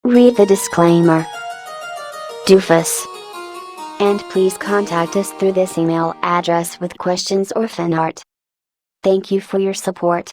Read the disclaimer. Doofus. And please contact us through this email address with questions or fan art. Thank you for your support.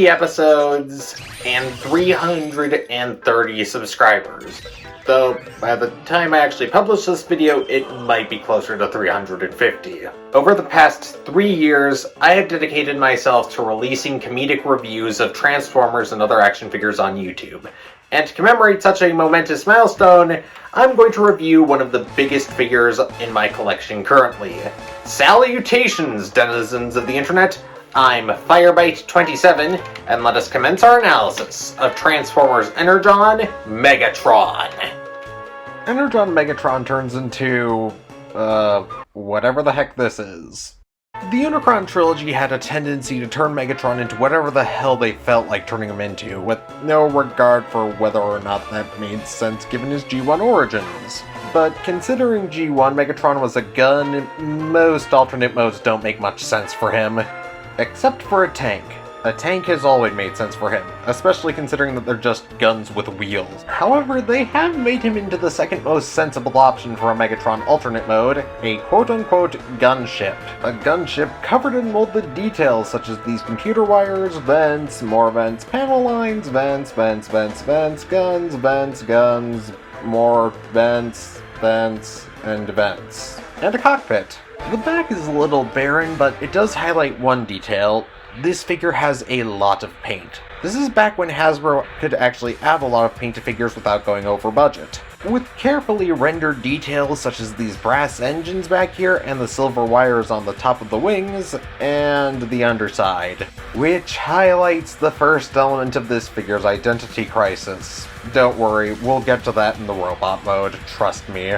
Episodes and 330 subscribers. Though, by the time I actually publish this video, it might be closer to 350. Over the past 3 years, I have dedicated myself to releasing comedic reviews of Transformers and other action figures on YouTube. And to commemorate such a momentous milestone, I'm going to review one of the biggest figures in my collection currently. Salutations, denizens of the internet! I'm Firebite27, and let us commence our analysis of Transformers Energon Megatron. Energon Megatron turns into, whatever the heck this is. The Unicron trilogy had a tendency to turn Megatron into whatever the hell they felt like turning him into, with no regard for whether or not that made sense given his G1 origins. But considering G1 Megatron was a gun, most alternate modes don't make much sense for him. Except for a tank. A tank has always made sense for him, especially considering that they're just guns with wheels. However, they have made him into the second most sensible option for a Megatron alternate mode, a quote-unquote gunship. A gunship covered in molded details such as these computer wires, vents, more vents, panel lines, vents, vents, vents, vents, guns, vents, guns, more vents, vents, and vents. And a cockpit. The back is a little barren, but it does highlight one detail. This figure has a lot of paint. This is back when Hasbro could actually add a lot of paint to figures without going over budget. With carefully rendered details such as these brass engines back here and the silver wires on the top of the wings and the underside, which highlights the first element of this figure's identity crisis. Don't worry, we'll get to that in the robot mode, trust me.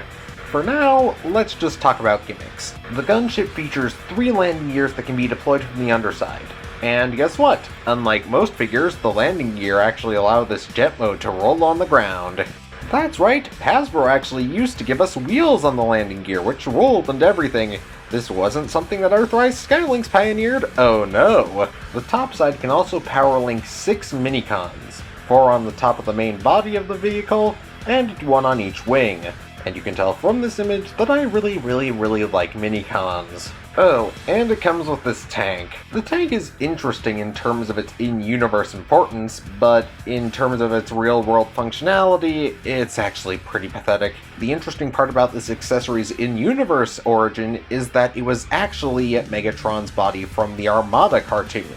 For now, let's just talk about gimmicks. The gunship features 3 landing gears that can be deployed from the underside. And guess what? Unlike most figures, the landing gear actually allow this jet mode to roll on the ground. That's right, Hasbro actually used to give us wheels on the landing gear, which rolled and everything. This wasn't something that Earthrise Skylinks pioneered, oh no! The top side can also power link 6 minicons, 4 on the top of the main body of the vehicle, and 1 on each wing. And you can tell from this image that I really like minicons. Oh, and it comes with this tank. The tank is interesting in terms of its in-universe importance, but in terms of its real-world functionality, it's actually pretty pathetic. The interesting part about this accessory's in-universe origin is that it was actually Megatron's body from the Armada cartoon,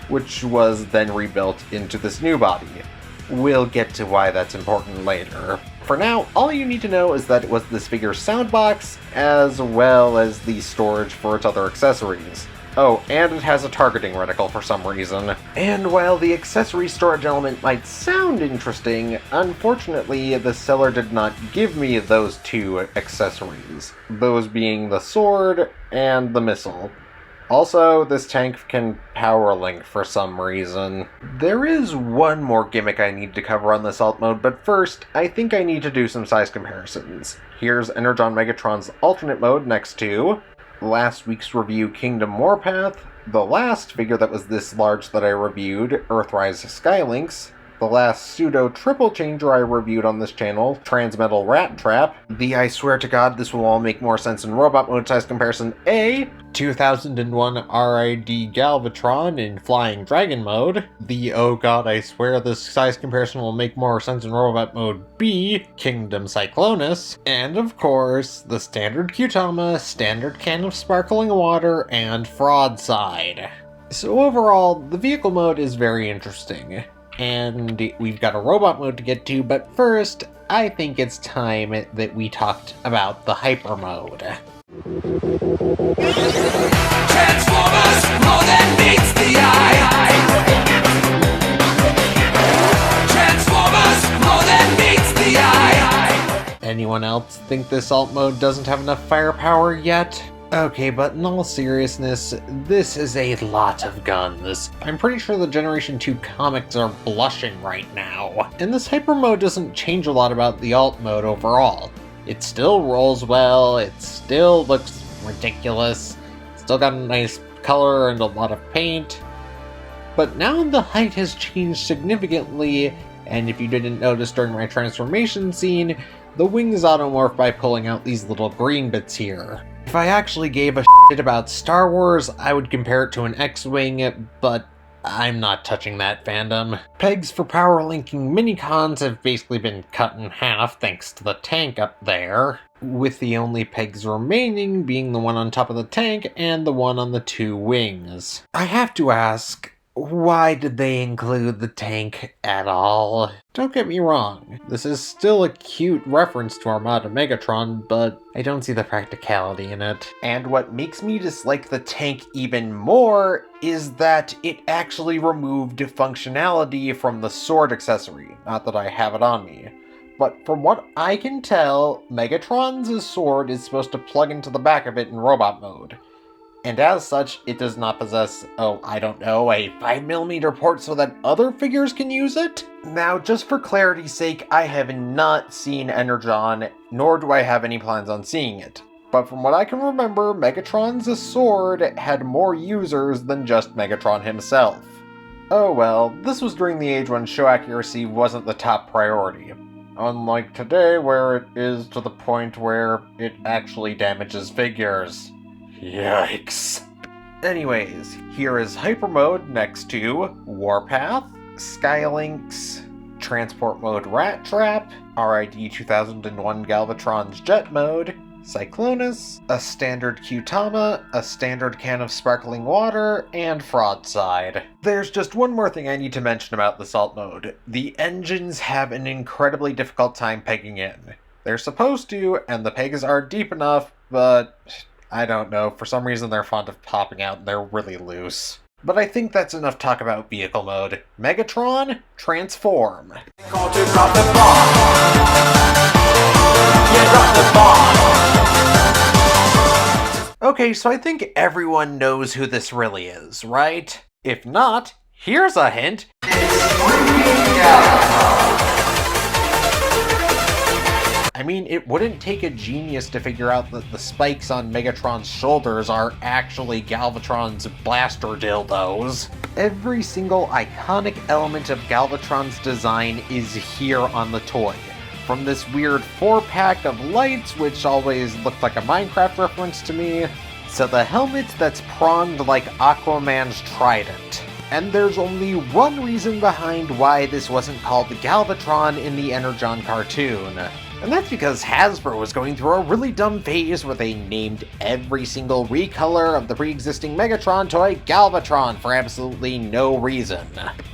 which was then rebuilt into this new body. We'll get to why that's important later. For now, all you need to know is that it was this figure's soundbox, as well as the storage for its other accessories. Oh, and it has a targeting reticle for some reason. And while the accessory storage element might sound interesting, unfortunately the seller did not give me those 2 accessories. Those being the sword and the missile. Also, this tank can power link for some reason. There is one more gimmick I need to cover on this alt mode, but first, I think I need to do some size comparisons. Here's Energon Megatron's alternate mode next to last week's review Kingdom Warpath, the last figure that was this large that I reviewed, Earthrise Skylinks, the last pseudo-triple changer I reviewed on this channel, Transmetal Rat Trap, the I swear to god this will all make more sense in robot mode size comparison A, 2001 RID Galvatron in Flying Dragon mode, the oh god I swear this size comparison will make more sense in robot mode B, Kingdom Cyclonus, and of course, the standard Qtama, standard can of sparkling water, and Fraud Side. So overall, the vehicle mode is very interesting. And we've got a robot mode to get to, but first, I think it's time that we talked about the hyper mode. Transformers, more than meets the eye. Transformers, more than meets the eye. Anyone else think this alt mode doesn't have enough firepower yet? Okay, but in all seriousness, this is a lot of guns. I'm pretty sure the Generation 2 comics are blushing right now. And this hyper mode doesn't change a lot about the alt mode overall. It still rolls well, it still looks ridiculous, still got a nice color and a lot of paint. But now the height has changed significantly, and if you didn't notice during my transformation scene, the wings automorph by pulling out these little green bits here. If I actually gave a shit about Star Wars, I would compare it to an X-Wing, but I'm not touching that fandom. Pegs for power linking minicons have basically been cut in half thanks to the tank up there, with the only pegs remaining being the one on top of the tank and the one on the two wings. I have to ask, why did they include the tank at all? Don't get me wrong, this is still a cute reference to Armada Megatron, but I don't see the practicality in it. And what makes me dislike the tank even more is that it actually removed functionality from the sword accessory. Not that I have it on me. But from what I can tell, Megatron's sword is supposed to plug into the back of it in robot mode. And as such, it does not possess, a 5mm port so that other figures can use it? Now, just for clarity's sake, I have not seen Energon, nor do I have any plans on seeing it. But from what I can remember, Megatron's sword had more users than just Megatron himself. Oh well, this was during the age when show accuracy wasn't the top priority. Unlike today, where it is to the point where it actually damages figures. Yikes. Anyways, here is Hyper Mode next to Warpath, Skylinks, Transport Mode Rat Trap, RID 2001 Galvatron's Jet Mode, Cyclonus, a standard Qtama, a standard can of sparkling water, and Fraudside. There's just one more thing I need to mention about this alt mode. The engines have an incredibly difficult time pegging in. They're supposed to, and the pegs are deep enough, but I don't know, for some reason they're fond of popping out and they're really loose. But I think that's enough talk about vehicle mode. Megatron, transform. Call to drop the bomb. Yeah, drop the bomb. Okay, so I think everyone knows who this really is, right? If not, here's a hint. I mean, it wouldn't take a genius to figure out that the spikes on Megatron's shoulders are actually Galvatron's blaster dildos. Every single iconic element of Galvatron's design is here on the toy. From this weird 4-pack of lights, which always looked like a Minecraft reference to me, to the helmet that's pronged like Aquaman's trident. And there's only one reason behind why this wasn't called Galvatron in the Energon cartoon. And that's because Hasbro was going through a really dumb phase where they named every single recolor of the pre-existing Megatron toy Galvatron for absolutely no reason.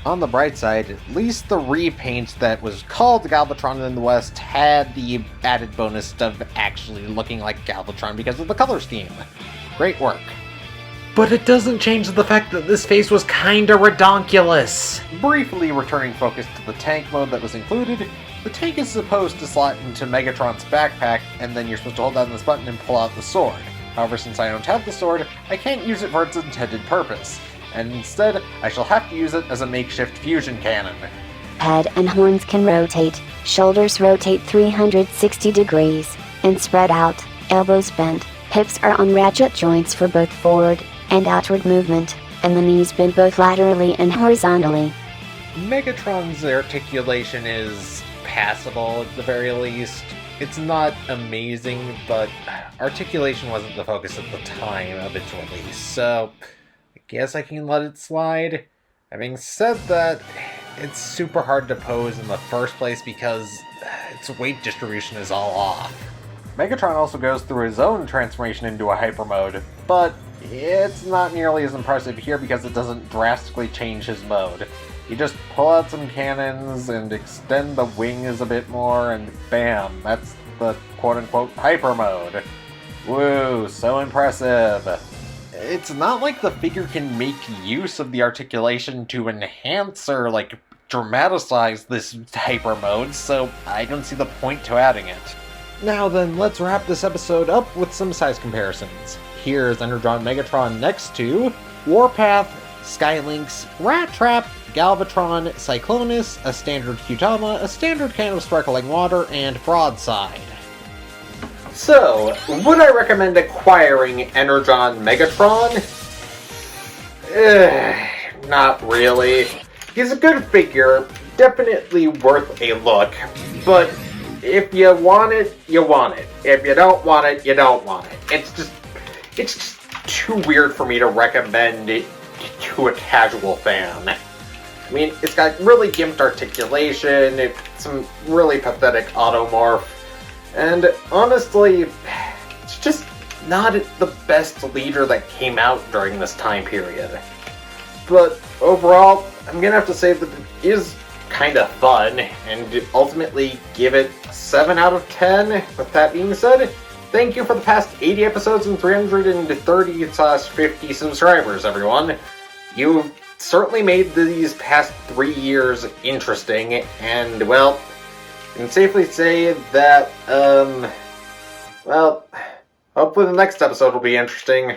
On the bright side, at least the repaint that was called Galvatron in the West had the added bonus of actually looking like Galvatron because of the color scheme. Great work. But it doesn't change the fact that this phase was kinda redonkulous. Briefly returning focus to the tank mode that was included, the tank is supposed to slot into Megatron's backpack, and then you're supposed to hold down this button and pull out the sword. However, since I don't have the sword, I can't use it for its intended purpose, and instead, I shall have to use it as a makeshift fusion cannon. Head and horns can rotate, shoulders rotate 360 degrees, and spread out, elbows bent, hips are on ratchet joints for both forward and outward movement, and the knees bend both laterally and horizontally. Megatron's articulation is passable at the very least. It's not amazing, but articulation wasn't the focus at the time of its release, so I guess I can let it slide. Having said that, it's super hard to pose in the first place because its weight distribution is all off. Megatron also goes through his own transformation into a hyper mode, but it's not nearly as impressive here because it doesn't drastically change his mode. You just pull out some cannons and extend the wings a bit more, and bam, that's the quote-unquote hyper mode. Woo, so impressive. It's not like the figure can make use of the articulation to enhance or, like, dramatize this hyper mode, so I don't see the point to adding it. Now then, let's wrap this episode up with some size comparisons. Here's Energon Megatron next to Warpath, Skylynx, Rat Trap, Galvatron, Cyclonus, a standard Qtama, a standard can of sparkling water, and Broadside. So, would I recommend acquiring Energon Megatron? Not really. He's a good figure, definitely worth a look, but if you want it, you want it. If you don't want it, you don't want it. It's just too weird for me to recommend it to a casual fan. I mean, it's got really gimped articulation, it's some really pathetic automorph, and honestly, it's just not the best leader that came out during this time period. But overall, I'm gonna have to say that it is kind of fun, and ultimately give it 7 out of 10. With that being said, thank you for the past 80 episodes and 330/50 subscribers, everyone. You've certainly made these past 3 years interesting, and, well, I can safely say that, well, hopefully the next episode will be interesting.